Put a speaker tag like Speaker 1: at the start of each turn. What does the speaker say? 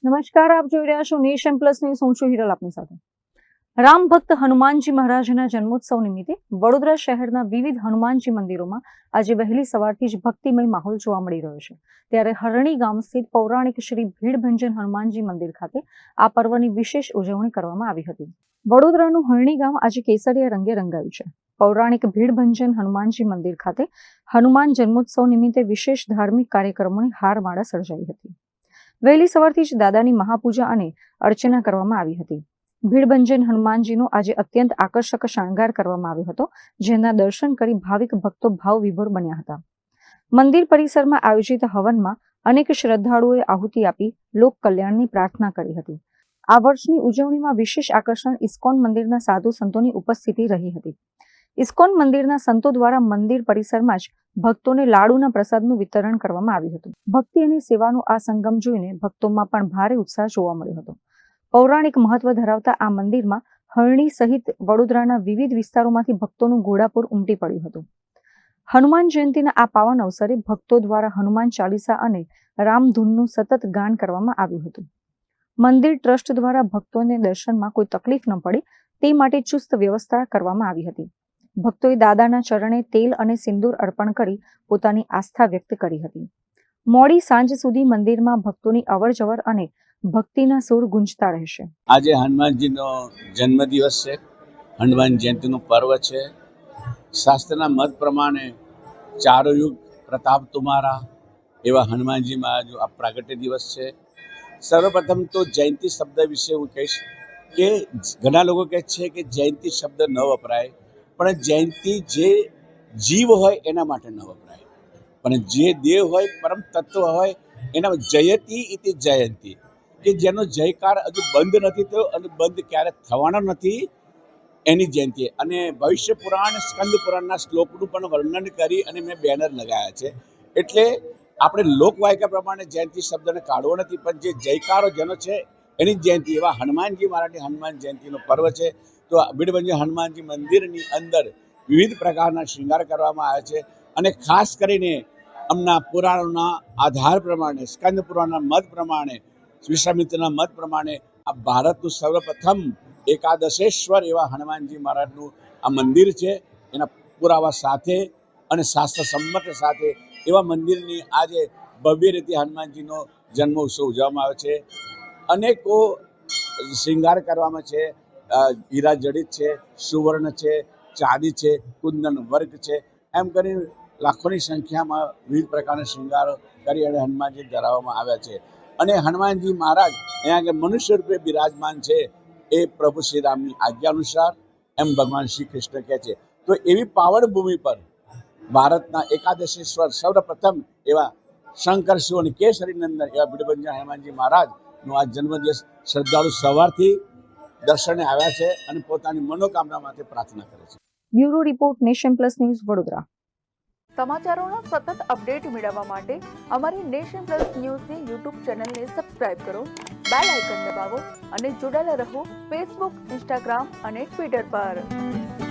Speaker 1: નમસ્કાર, આપ જોઈ રહ્યા છો નેશન પ્લસ ન્યૂઝ. હું છું હિરલ આપની સાથે. રામ ભક્ત હનુમાનજી મહારાજના જન્મોત્સવ નિમિત્તે વડોદરા શહેરના વિવિધ હનુમાનજી મંદિરોમાં આજે વહેલી સવારથી જ ભક્તિમય માહોલ જોવા મળી રહ્યો છે. ત્યારે હરણી ગામ સ્થિત પૌરાણિક શ્રી ભીડભંજન હનુમાનજી મંદિર ખાતે આ પર્વની વિશેષ ઉજવણી કરવામાં આવી હતી. વડોદરાનું હરણી ગામ આજે કેસરિયા રંગે રંગાયું છે. પૌરાણિક ભીડભંજન હનુમાનજી મંદિર ખાતે હનુમાન જન્મોત્સવ નિમિત્તે વિશેષ ધાર્મિક કાર્યક્રમોની હારમાળા સર્જાઈ હતી. વહેલી સવારથી જ દાદાની મહાપૂજા અને અર્ચના કરવામાં આવી હતી. ભીડભંજન હનુમાનજીનો આજે અત્યંત આકર્ષક શણગાર કરવામાં આવ્યો હતો, જેના દર્શન કરી ભાવિક ભક્તો ભાવવિભોર બન્યા હતા. મંદિર પરિસરમાં આયોજિત હવનમાં અનેક શ્રદ્ધાળુઓએ આહુતિ આપી લોક કલ્યાણની પ્રાર્થના કરી હતી. આ વર્ષની ઉજવણીમાં વિશેષ આકર્ષણ ઇસ્કોન મંદિરના સાધુ સંતોની ઉપસ્થિતિ રહી હતી. ઇસ્કોન મંદિરના સંતો દ્વારા મંદિર પરિસરમાં જ ભક્તોને લાડુના પ્રસાદનું વિતરણ કરવામાં આવ્યું હતું. ભક્તિ અને સેવાનો આ સંગમ જોઈને ભક્તોમાં પણ ભારે ઉત્સાહ જોવા મળ્યો હતો. પૌરાણિક મહત્વ ધરાવતા આ મંદિરમાં હરણી સહિત વડોદરાના વિવિધ વિસ્તારોમાંથી ભક્તોનું ઘોડાપુર ઉમટી પડ્યું હતું. હનુમાન જયંતિના આ પાવન અવસરે ભક્તો દ્વારા હનુમાન ચાલીસા અને રામધૂનનું સતત ગાન કરવામાં આવ્યું હતું. મંદિર ટ્રસ્ટ દ્વારા ભક્તોને દર્શનમાં કોઈ તકલીફ ન પડે તે માટે ચુસ્ત વ્યવસ્થા કરવામાં આવી હતી. ભક્તોએ દાદાના ચરણે તેલ અને સિંદૂર અર્પણ કરી પોતાની આસ્થા વ્યક્ત કરી હતી. મોડી સાંજ સુધી મંદિરમાં ભક્તોની અવરજવર અને ભક્તિના સૂર ગુંજતા રહેશે.
Speaker 2: આજે હનુમાનજીનો જન્મદિવસ છે. હનુમાન જયંતિનું પર્વ છે. શાસ્ત્રના મત પ્રમાણે ચારો યુગ પ્રતાપ તુમારા એવા હનુમાનજી મહારાજનો આ પ્રાગટ્ય દિવસ છે. સર્વપ્રથમ તો જયંતિ શબ્દ વિશે હું કહીશ કે ઘણા લોકો કહે છે કે જયંતિ શબ્દ ન વપરાય, પણ જયંતિ જે જીવ હોય એના માટે ન વપરાય, પણ જે દેવ હોય, પરમ તત્વ હોય એના જયતિ ઇતિ જયંતિ, કે જેનો જયકાર હજુ બંધ નથી થયો અને બંધ ક્યારે થવાનો નથી, એની જયંતિ. અને ભવિષ્ય પુરાણ, સ્કંદ પુરાણના શ્લોકનું પણ વર્ણન કરી અને મેં બેનર લગાવ્યા છે. એટલે આપણે લોકવાયકા પ્રમાણે જયંતિ શબ્દને કાઢવો નથી, પણ જે જયકારો જેનો છે એની જયંતિ. એવા હનુમાનજી મહારાજની હનુમાન જયંતિનો પર્વ છે. તો ભીડભંજન હનુમાનજી મંદિરની અંદર વિવિધ પ્રકારના શૃંગાર કરવામાં આવે છે. અને ખાસ કરીને હમણાં પુરાણોના આધાર પ્રમાણે, સ્કંદ પુરાણના મત પ્રમાણે, વિશ્વામિત્રના મત પ્રમાણે આ ભારતનું સર્વપ્રથમ એકાદશેશ્વર એવા હનુમાનજી મહારાજનું આ મંદિર છે. એના પુરાવા સાથે અને શાસ્ત્ર સંમત સાથે એવા મંદિરની આજે ભવ્ય રીતે હનુમાનજીનો જન્મ ઉત્સવ ઉજવવામાં આવે છે. અનેકો શૃંગાર કરવામાં છે. હીરા જડિત છે, સુવર્ણ છે, ચાંદી છે, કુંદન વર્ક છે, એમ કરીને લાખોની સંખ્યામાં વિવિધ પ્રકારના શૃંગારો કરી અને હનુમાનજી ધરાવવામાં આવ્યા છે. અને હનુમાનજી મહારાજ અહીંયા આગળ મનુષ્ય રૂપે બિરાજમાન છે. એ પ્રભુ શ્રી રામની આજ્ઞા અનુસાર એમ ભગવાન શ્રી કૃષ્ણ કહે છે. તો એવી પાવન ભૂમિ પર ભારતના એકાદશેશ્વર સર્વપ્રથમ એવા શંકર શિવ અને કેસરી નંદન એવા ભીડભંજન હનુમાનજી મહારાજનો આ જન્મદિવસ શ્રદ્ધાળુ સવારથી દર્શને આવ્યા છે અને પોતાની મનોકામના માટે પ્રાર્થના કરે છે.
Speaker 1: Bureau report, Nation Plus news, Vadodara.
Speaker 3: સમાચારોના સતત અપડેટ મેળવવા માટે અમારી નેશન પ્લસ ન્યૂઝની યુટ્યુબ ચેનલને સબસ્ક્રાઇબ કરો, બેલ આઇકન દબાવો અને જોડાયેલા રહો ફેસબુક, ઇન્સ્ટાગ્રામ અને ટ્વિટર પર.